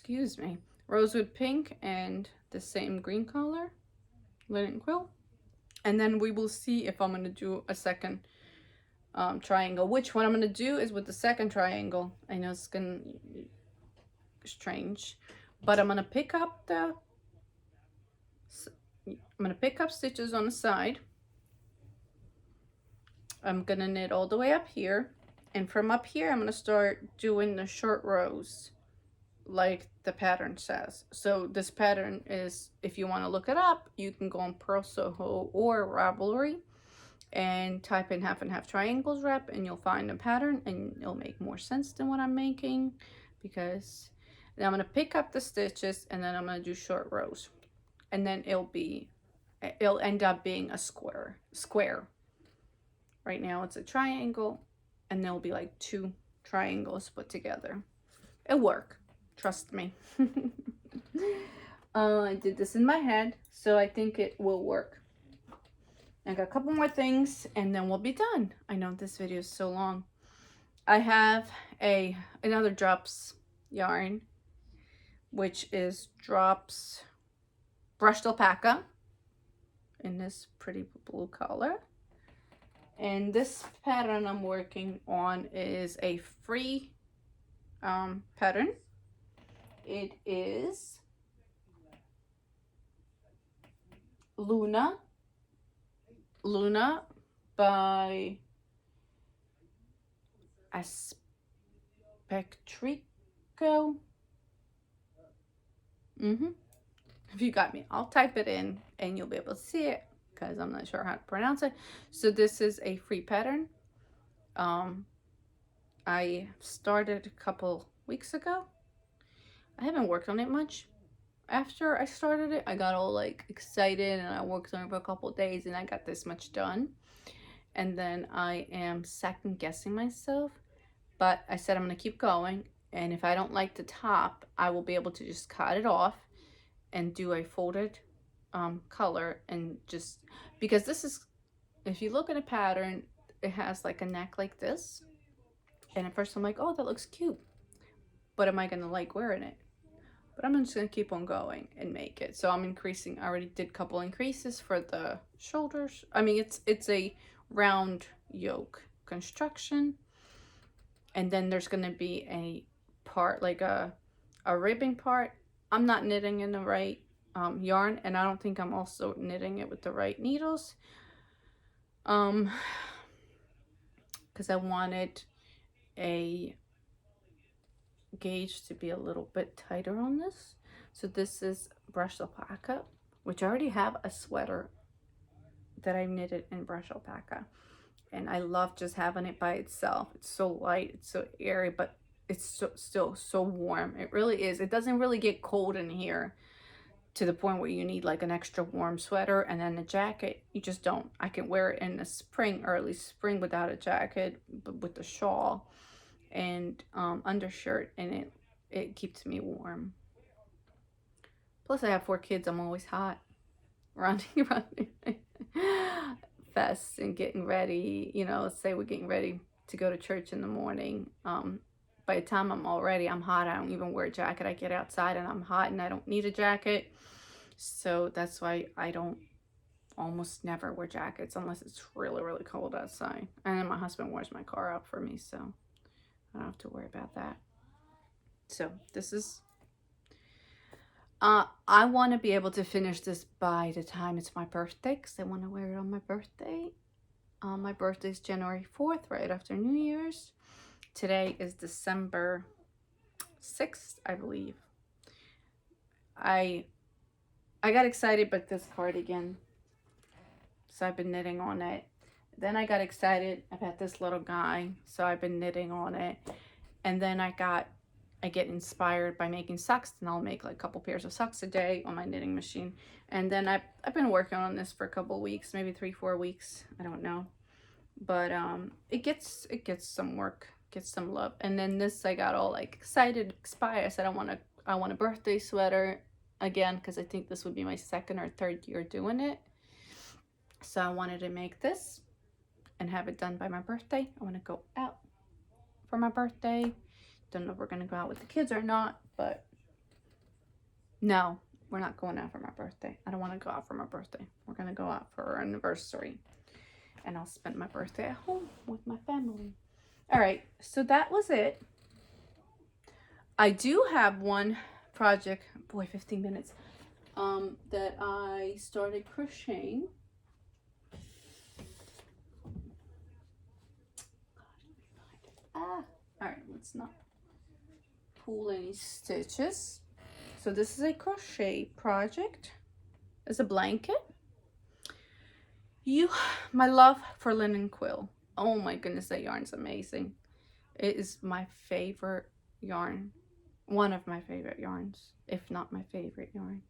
pink and the same green color, linen quill. And then we will see if I'm going to do a second triangle. Which one I'm going to do is with the second triangle. I know it's going to be strange, but I'm going to pick up stitches on the side. I'm going to knit all the way up here, and from up here I'm going to start doing the short rows like the pattern says. So this pattern is, if you want to look it up, you can go on Purl Soho or Ravelry and type in half and half triangles wrap, and you'll find a pattern, and it'll make more sense than what I'm making, because then I'm going to pick up the stitches, and then I'm going to do short rows, and then it'll end up being a square. Right now it's a triangle, and there'll be like 2 triangles put together. It'll work, trust me. I did this in my head, so I think it will work. I got a couple more things and then we'll be done. I know this video is so long. I have another drops yarn, which is drops brushed alpaca in this pretty blue color. And this pattern I'm working on is a free pattern. It is Luna by Espace Tricot. If you got me, I'll type it in and you'll be able to see it because I'm not sure how to pronounce it. So this is a free pattern. I started a couple weeks ago. I haven't worked on it much. After I started it, I got all like excited and I worked on it for a couple of days and I got this much done. And then I am second guessing myself, but I said I'm gonna keep going, and if I don't like the top, I will be able to just cut it off and do a folded color, and just because this is, if you look at a pattern, it has like a neck like this, and at first I'm like, oh, that looks cute, but am I gonna like wearing it? But I'm just gonna keep on going and make it. So I'm increasing. I already did a couple increases for the shoulders. I mean, it's a round yoke construction, and then there's gonna be a part like a ribbing part. I'm not knitting in the right yarn, and I don't think I'm also knitting it with the right needles, because I wanted a gauge to be a little bit tighter on this. So this is brushed alpaca, which I already have a sweater that I knitted in brushed alpaca, and I love just having it by itself. It's so light, it's so airy, but it's still so warm. It really is. It doesn't really get cold in here to the point where you need like an extra warm sweater and then a jacket. You just don't. I can wear it in the spring, early spring, without a jacket, but with the shawl and undershirt, and it keeps me warm. Plus I have 4 kids. I'm always hot, running fast and getting ready. You know, let's say we're getting ready to go to church in the morning. By the time I'm all ready, I'm hot. I don't even wear a jacket. I get outside and I'm hot and I don't need a jacket. So that's why I don't almost never wear jackets unless it's really, really cold outside. And then my husband wears my car out for me, so I don't have to worry about that. So this is, I want to be able to finish this by the time it's my birthday, because I want to wear it on my birthday. My birthday is January 4th, right after New Year's. Today is December 6th, I believe. I got excited about this cardigan, so I've been knitting on it. Then I got excited about this little guy, so I've been knitting on it. And then I get inspired by making socks, and I'll make like a couple pairs of socks a day on my knitting machine. And then I've been working on this for a couple weeks, maybe 3-4 weeks, I don't know. But it gets some work, gets some love. And then this, I got all like excited, inspired. I said I want a birthday sweater again, because I think this would be my 2nd or 3rd year doing it. So I wanted to make this and have it done by my birthday. I want to go out for my birthday. Don't know if we're going to go out with the kids or not, but no, we're not going out for my birthday. I don't want to go out for my birthday. We're going to go out for our anniversary, and I'll spend my birthday at home with my family. All right, so that was it. I do have one project, boy, 15 minutes, that I started crocheting. All right, let's not pull any stitches. So this is a crochet project. It's a blanket. My love for linen quill. Oh my goodness, that yarn's amazing. It is my favorite yarn. One of my favorite yarns, if not my favorite yarn.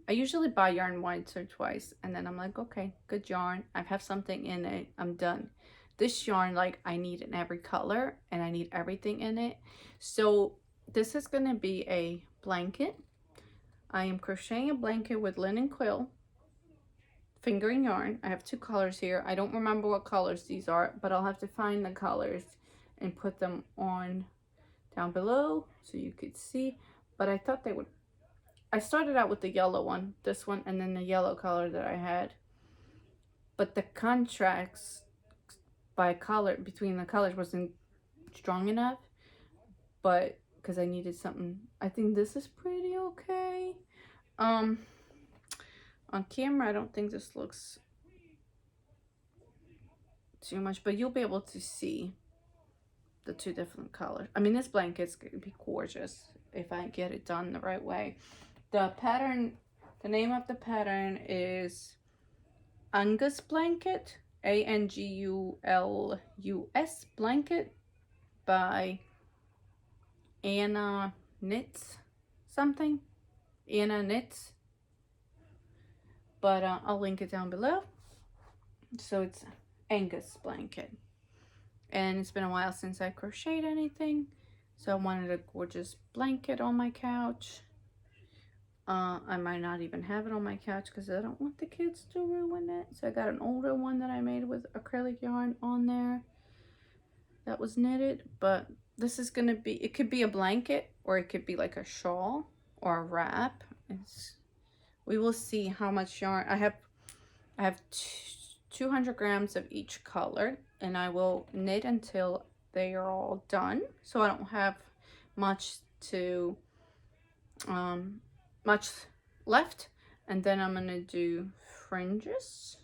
I usually buy yarn once or twice, and then I'm like, okay, good yarn. I have something in it. I'm done. This yarn, like, I need in every color, and I need everything in it. So this is going to be a blanket. I am crocheting a blanket with linen quill, fingering yarn. I have 2 colors here. I don't remember what colors these are, but I'll have to find the colors and put them on down below so you could see. But I thought they would, I started out with the yellow one, this one, and then the yellow color that I had. But the contrast by color between the colors wasn't strong enough, but because I needed something, I think this is pretty okay. On camera I don't think this looks too much, but you'll be able to see the 2 different colors. I mean, this blanket's gonna be gorgeous if I get it done the right way. The pattern, the name of the pattern is Angus blanket, Angulus blanket by Anna Knits something. Anna Knits. But I'll link it down below. So it's Angus blanket. And it's been a while since I crocheted anything. So I wanted a gorgeous blanket on my couch. I might not even have it on my couch because I don't want the kids to ruin it. So I got an older one that I made with acrylic yarn on there that was knitted. But this is going to be, it could be a blanket or it could be like a shawl or a wrap. We will see how much yarn. I have 200 grams of each color, and I will knit until they are all done. So I don't have much to much left, and then I'm gonna do fringes.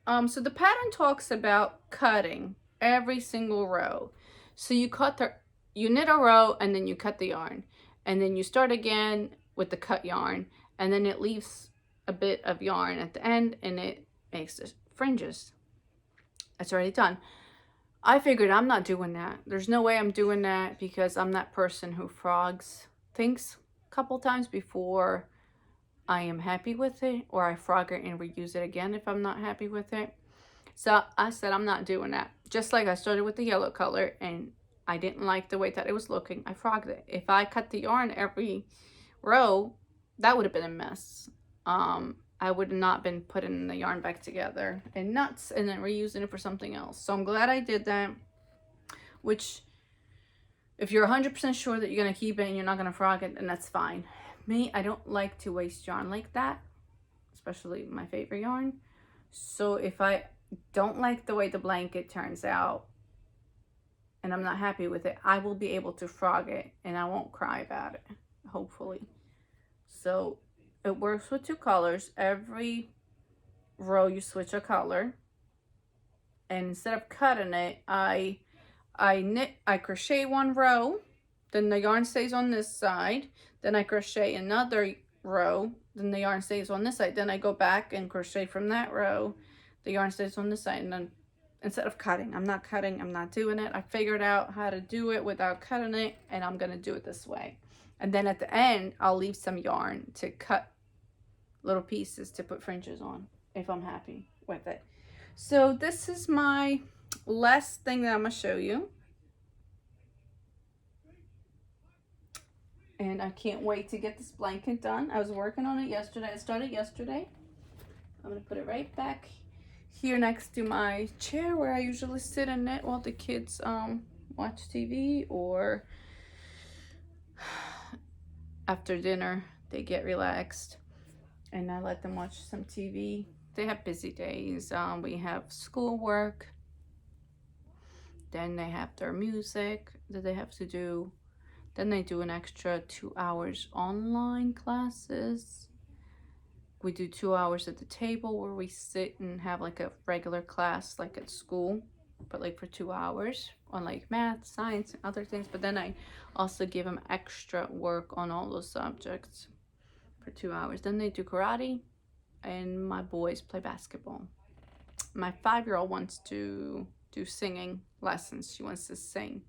So the pattern talks about cutting every single row. So you knit a row and then you cut the yarn, and then you start again with the cut yarn, and then it leaves a bit of yarn at the end and it makes the fringes. It's already done. I figured I'm not doing that. There's no way I'm doing that because I'm that person who frogs things a couple times before I am happy with it, or I frog it and reuse it again if I'm not happy with it. So I said I'm not doing that. Just like I started with the yellow color and I didn't like the way that it was looking, I frogged it. If I cut the yarn every row, that would have been a mess. I would have not been putting the yarn back together and nuts and then reusing it for something else. So I'm glad I did that, which if you're 100% sure that you're going to keep it and you're not going to frog it, then that's fine. Me, I don't like to waste yarn like that, especially my favorite yarn. So if I don't like the way the blanket turns out and I'm not happy with it, I will be able to frog it and I won't cry about it, hopefully. So it works with 2 colors. Every row you switch a color, and instead of cutting it, I crochet 1 row, then the yarn stays on this side, then I crochet another row, then the yarn stays on this side, then I go back and crochet from that row, the yarn stays on this side, and then instead of cutting, I'm not doing it. I figured out how to do it without cutting it, and I'm gonna do it this way. And then at the end, I'll leave some yarn to cut little pieces to put fringes on if I'm happy with it. So this is my last thing that I'm gonna show you. And I can't wait to get this blanket done. I was working on it yesterday. I started yesterday. I'm gonna put it right back here next to my chair where I usually sit and knit while the kids watch TV, or after dinner they get relaxed and I let them watch some TV. They have busy days. We have schoolwork, then they have their music that they have to do, then they do an extra 2 hours online classes. We do 2 hours at the table where we sit and have like a regular class like at school, but like for 2 hours on like math, science, and other things. But then I also give them extra work on all those subjects for 2 hours. Then they do karate, and my boys play basketball. My 5-year-old wants to do singing lessons. She wants to sing.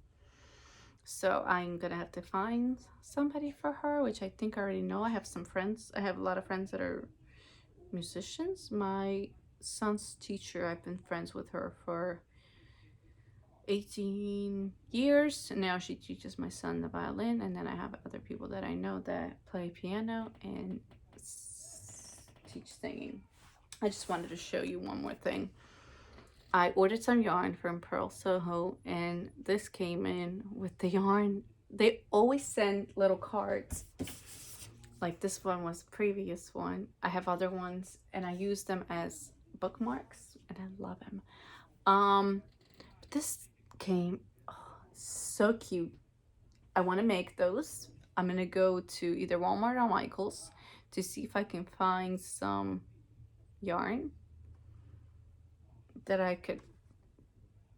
So I'm gonna have to find somebody for her, which I think I already know. I have some friends. I have a lot of friends that are musicians. My son's teacher, I've been friends with her for 18 years. And now she teaches my son the violin. And then I have other people that I know that play piano and teach singing. I just wanted to show you one more thing. I ordered some yarn from Purl Soho, and this came in with the yarn. They always send little cards. Like this one was the previous one. I have other ones, and I use them as bookmarks, and I love them. But this came so cute. I want to make those. I'm gonna go to either Walmart or Michael's to see if I can find some yarn that I could,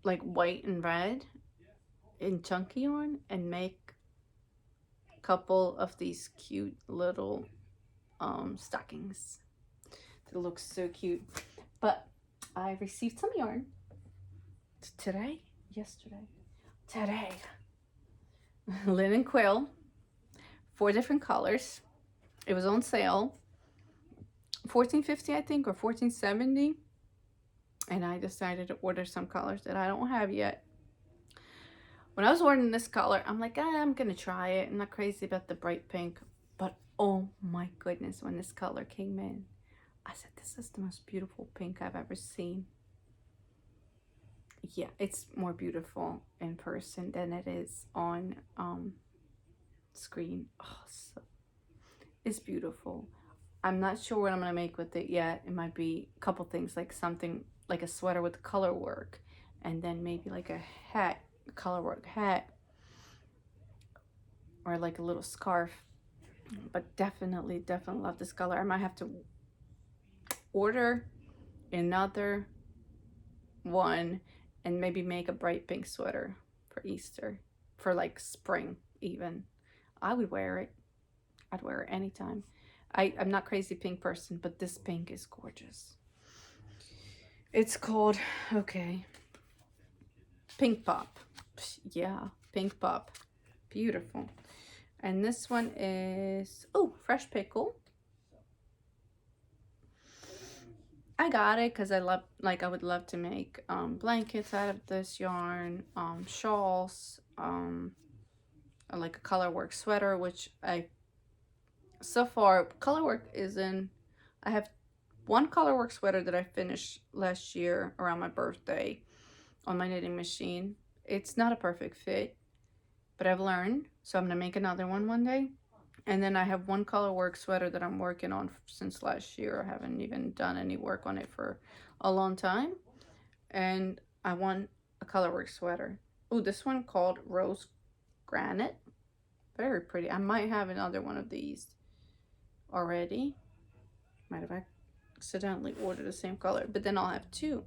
like white and red in chunky yarn, and make a couple of these cute little stockings. It looks so cute. But I received some yarn today, today. Linen quill, 4 different colors. It was on sale, $14.50 I think, or $14.70. And I decided to order some colors that I don't have yet. When I was ordering this color, I'm like, I'm gonna try it. I'm not crazy about the bright pink, but oh my goodness, when this color came in, I said, this is the most beautiful pink I've ever seen. Yeah, it's more beautiful in person than it is on screen. Oh, so it's beautiful. I'm not sure what I'm gonna make with it yet. It might be a couple things, like something like a sweater with color work, and then maybe like a hat, a color work hat, or like a little scarf. But definitely love this color. I might have to order another one and maybe make a bright pink sweater for Easter, for like spring even. I would wear it. I'd wear it anytime. I'm not crazy pink person, but this pink is gorgeous. It's called, okay, Pink Pop. Yeah, Pink Pop. Beautiful. And this one is, oh, Fresh Pickle. I got it because I love, like, I would love to make blankets out of this yarn, shawls, like a colorwork sweater, which so far, colorwork is in, I have one colorwork sweater that I finished last year around my birthday on my knitting machine. It's not a perfect fit, but I've learned, so I'm gonna make another one day. And then I have one colorwork sweater that I'm working on since last year. I haven't even done any work on it for a long time. And I want a colorwork sweater. Oh, this one called Rose Granite. Very pretty. I might have another one of these already. Might have accidentally ordered the same color, but then I'll have 2.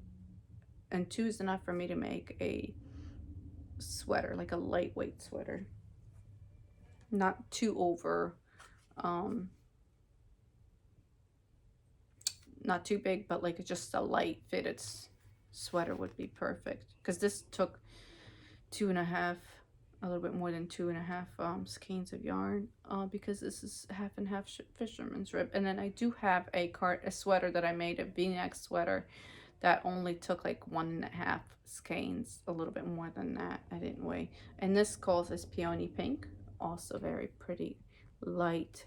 And 2 is enough for me to make a sweater, like a lightweight sweater. Not too over, not too big, but like just a light fitted sweater would be perfect. Because this took 2.5, a little bit more than 2.5 skeins of yarn, because this is half and half fisherman's rib. And then I do have a sweater that I made, a V-neck sweater, that only took like 1.5 skeins, a little bit more than that. I didn't weigh. And this calls as Peony Pink. Also very pretty, light.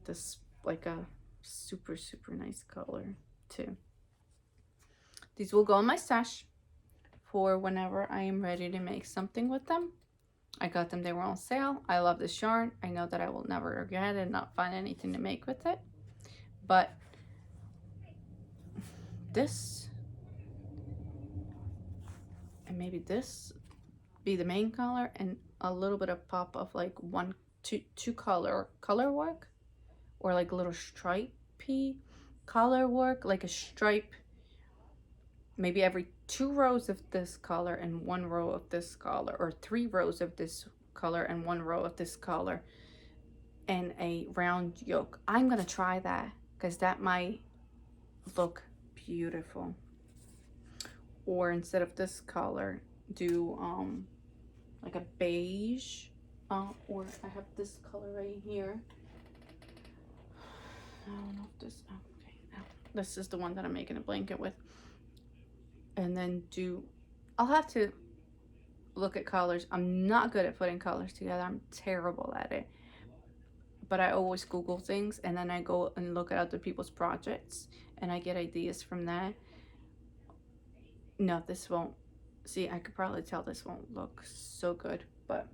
This like a super nice color too. These will go in my stash for whenever I am ready to make something with them. I got them, they were on sale. I love this yarn. I know that I will never regret it and not find anything to make with it. But this, and maybe this be the main color, and a little bit of pop of like 2 color work, or like a little stripey color work, like a stripe, maybe every 2 rows of this color and 1 row of this color, or 3 rows of this color and 1 row of this color, and a round yoke. I'm gonna try that because that might look beautiful. Or instead of this color, do like a beige, or I have this color right here. I don't know if this, okay, no. This is the one that I'm making a blanket with. And then I'll have to look at colors. I'm not good at putting colors together. I'm terrible at it. But I always Google things, and then I go and look at other people's projects, and I get ideas from that. No, this won't. See, I could probably tell this won't look so good, but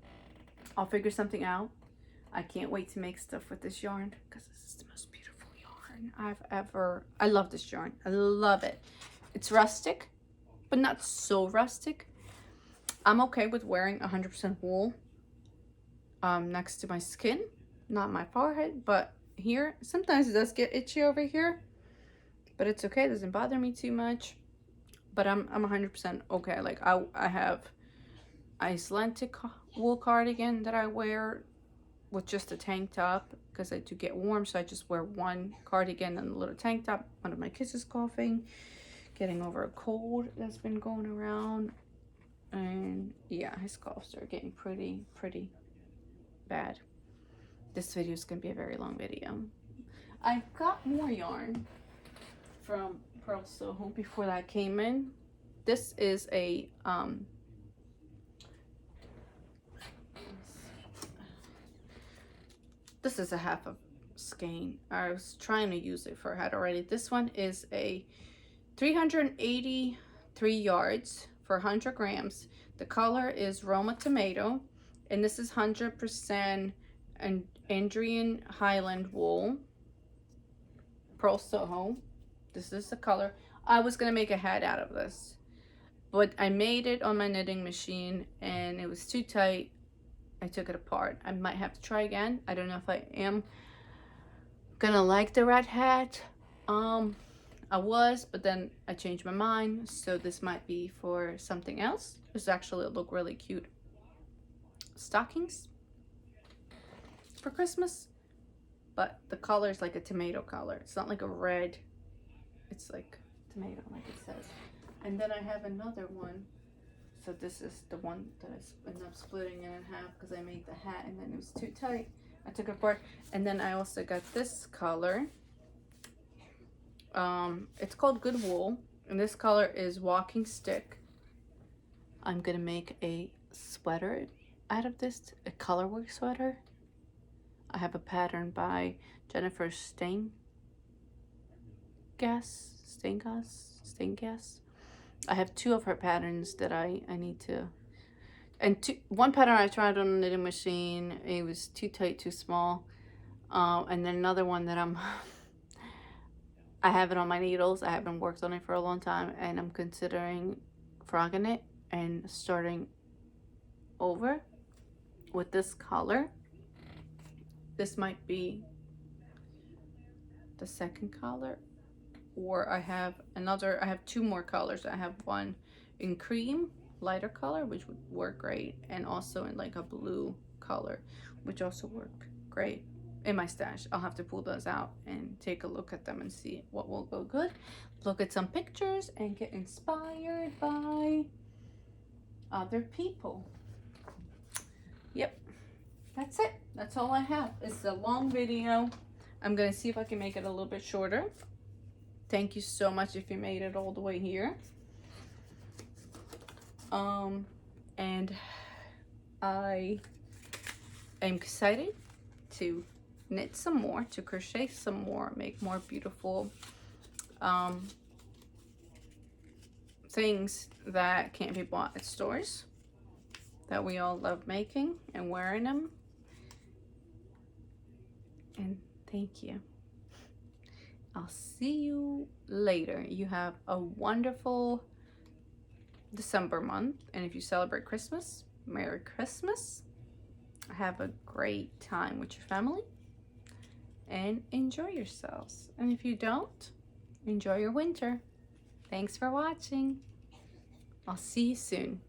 I'll figure something out. I can't wait to make stuff with this yarn because this is the most beautiful yarn I've ever. I love this yarn. I love it. It's rustic, but not so rustic. I'm okay with wearing 100% wool next to my skin, not my forehead, but here. Sometimes it does get itchy over here, but it's okay. It doesn't bother me too much. But I'm 100% okay. Like I have Icelandic wool cardigan that I wear with just a tank top because I do get warm, so I just wear one cardigan and a little tank top. One of my kids is coughing, getting over a cold that's been going around, and yeah, his coughs are getting pretty bad. This video is gonna be a very long video. I got more yarn from Purl Soho before that came in. This is a this is a half of skein. I was trying to use it for a hat already. This one is a 383 yards for 100 grams. The color is Roma Tomato, and this is 100% an Andrian Highland wool. Purl Soho. This is the color. I was gonna make a hat out of this, but I made it on my knitting machine and it was too tight. I took it apart. I might have to try again. I don't know if I am gonna like the red hat. I was, but then I changed my mind, so this might be for something else. This actually look really cute stockings for Christmas, but the color is like a tomato color. It's not like a red, it's like tomato, like it says. And then I have another one. So this is the one that I ended up splitting it in half because I made the hat and then it was too tight. I took it apart. And then I also got this color. It's called Good Wool, and this color is Walking Stick. I'm gonna make a sweater out of this, a colorwork sweater. I have a pattern by Jennifer Steingas. I have two of her patterns that I need to, and one pattern I tried on a knitting machine. It was too tight, too small, and then another one that I have it on my needles. I haven't worked on it for a long time, and I'm considering frogging it and starting over with this color. This might be the second color, or I have two more colors. I have one in cream, lighter color, which would work great, and also in like a blue color, which also work great in my stash. I'll have to pull those out and take a look at them and see what will go good. Look at some pictures and get inspired by other people. Yep, that's it. That's all I have. It's a long video. I'm gonna see if I can make it a little bit shorter. Thank you so much if you made it all the way here. And I am excited to knit some more, to crochet some more, make more beautiful things that can't be bought at stores, that we all love making and wearing them. And thank you. I'll see you later. You have a wonderful December month, and if you celebrate Christmas, Merry Christmas. Have a great time with your family and enjoy yourselves. And if you don't, enjoy your winter. Thanks for watching. I'll see you soon.